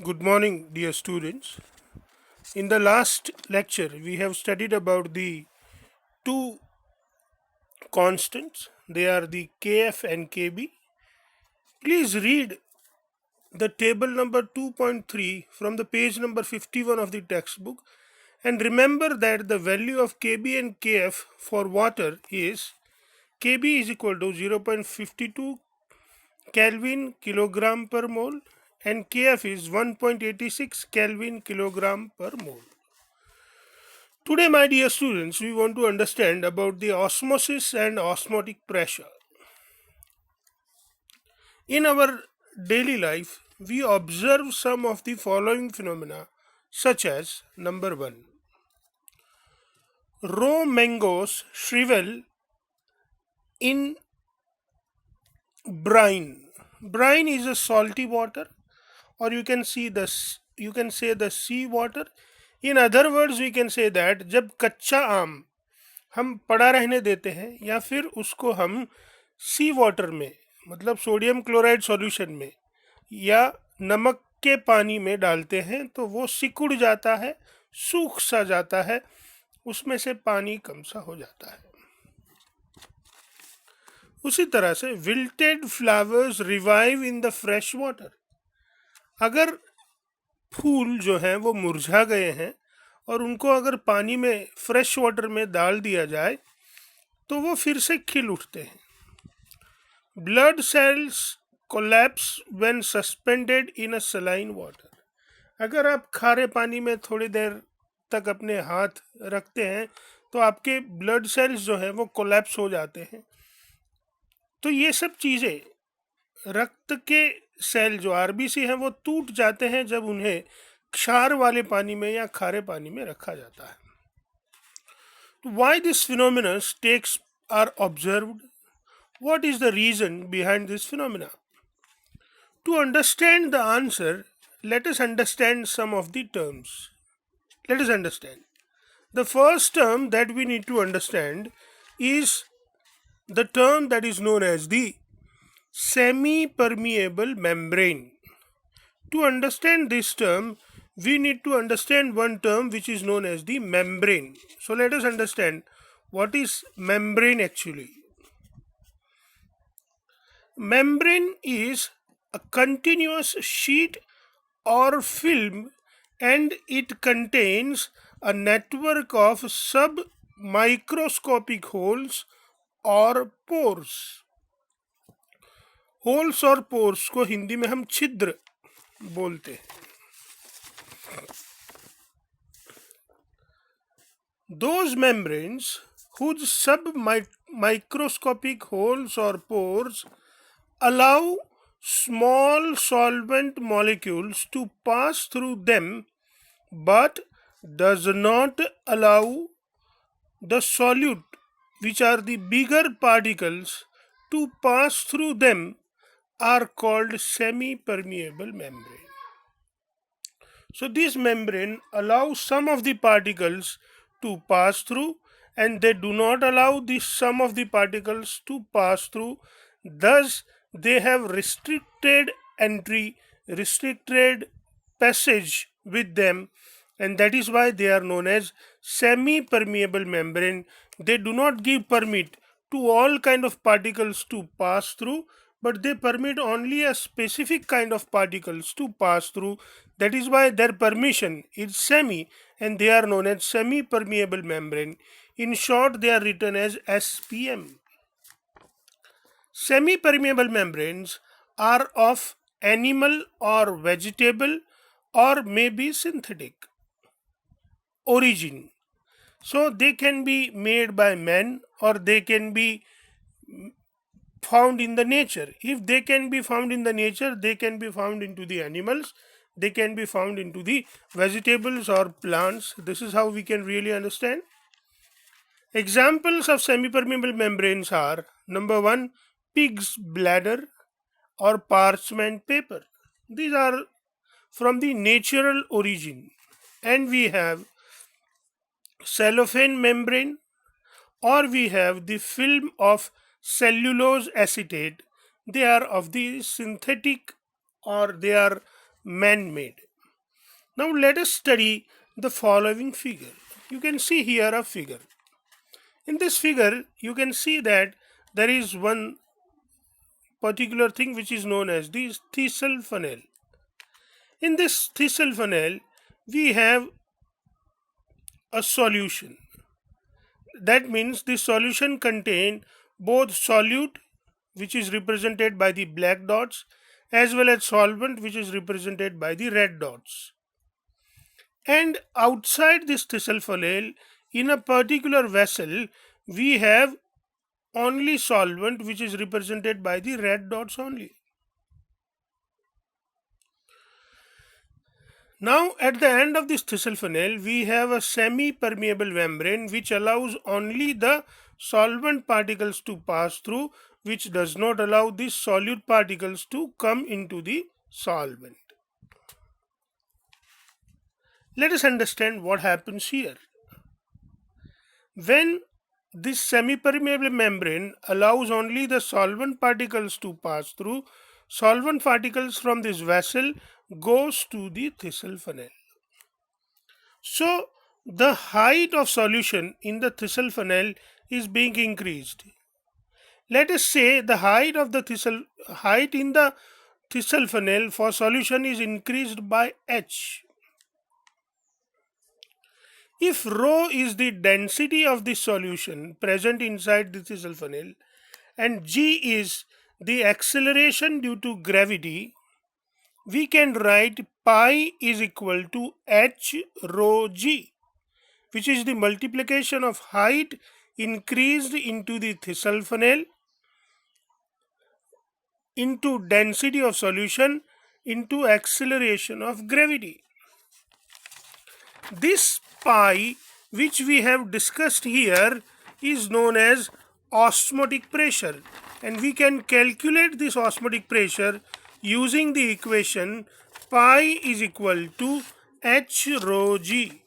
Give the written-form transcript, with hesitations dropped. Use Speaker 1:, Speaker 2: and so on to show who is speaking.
Speaker 1: Good morning, dear students. In the last lecture, we have studied about the two constants. They are the Kf and Kb. Please read the table number 2.3 from the page number 51 of the textbook and remember that the value of Kb and Kf for water is Kb is equal to 0.52 Kelvin kilogram per mole and Kf is 1.86 Kelvin kilogram per mole. Today, my dear students, we want to understand about the osmosis and osmotic pressure. In our daily life, we observe some of the following phenomena, such as number 1, raw mangoes shrivel in brine. Brine is a salty water, or you can say the sea water. In other words, we can say that जब कच्चा आम हम पड़ा रहने देते हैं या फिर उसको हम सी वाटर में मतलब सोडियम क्लोराइड सॉल्यूशन में या नमक के पानी में डालते हैं तो वो सिकुड़ जाता है, सूख सा जाता है, उसमें से पानी कम सा हो जाता है। उसी तरह से wilted flowers revive in the fresh water. अगर फूल जो हैं वो मुरझा गए हैं और उनको अगर पानी में फ्रेश वाटर में डाल दिया जाए तो वो फिर से खिल उठते हैं। Blood cells collapse when suspended in a saline water. अगर आप खारे पानी में थोड़ी देर तक अपने हाथ रखते हैं तो आपके ब्लड सेल्स जो है वो कोलैप्स हो जाते हैं। तो ये सब चीज़ें, रक्त के सेल जो आरबीसी हैं वो टूट जाते हैं जब उन्हें क्षार वाले पानी में या खारे पानी में रखा जाता है। Why this phenomena takes are observed? What is the reason behind this phenomena? To understand the answer, let us understand some of the terms. Let us understand. The first term that we need to understand is the term that is known as the semi-permeable membrane. To understand this term, we need to understand one term which is known as the membrane. So let us understand what is membrane actually. Membrane is a continuous sheet or film and it contains a network of submicroscopic holes or pores. Holes और pores को हिंदी में हम छिद्र बोलते हैं। Those membranes whose submicroscopic holes or pores allow small solvent molecules to pass through them but does not allow the solute, which are the bigger particles, to pass through them are called semi-permeable membrane. So this membrane allows some of the particles to pass through and they do not allow some of the particles to pass through. Thus they have restricted entry, restricted passage with them, and that is why they are known as semi-permeable membrane. They do not give permit to all kind of particles to pass through, but they permit only a specific kind of particles to pass through. That is why their permission is semi and they are known as semi-permeable membrane. In short, they are written as SPM. Semi-permeable membranes are of animal or vegetable or maybe synthetic origin. So they can be made by men or they can be found in the nature. If they can be found in the nature, they can be found into the animals, they can be found into the vegetables or plants. This is how we can really understand. Examples of semi-permeable membranes are number 1, pig's bladder or parchment paper. These are from the natural origin. And we have cellophane membrane, or we have the film of cellulose acetate. They are of the synthetic or they are man-made. Now let us study the following figure. You can see here a figure. In this figure, you can see that there is one particular thing which is known as the Thistle funnel. In this Thistle funnel, we have a solution. That means the solution contain both solute, which is represented by the black dots, as well as solvent, which is represented by the red dots. And outside this Thistle funnel, in a particular vessel, we have only solvent, which is represented by the red dots only. Now at the end of this Thistle funnel, we have a semi-permeable membrane which allows only the solvent particles to pass through, which does not allow the solute particles to come into the solvent. Let us understand what happens here. When this semi-permeable membrane allows only the solvent particles to pass through, solvent particles from this vessel goes to the Thistle funnel. So the height of solution in the Thistle funnel is being increased. Let us say the height in the Thistle funnel for solution is increased by h. If rho is the density of the solution present inside the Thistle funnel and g is the acceleration due to gravity, we can write pi is equal to h rho g, which is the multiplication of height increased into the Thistle funnel into density of solution into acceleration of gravity. This pi, which we have discussed here, is known as osmotic pressure, and we can calculate this osmotic pressure using the equation pi is equal to h rho g.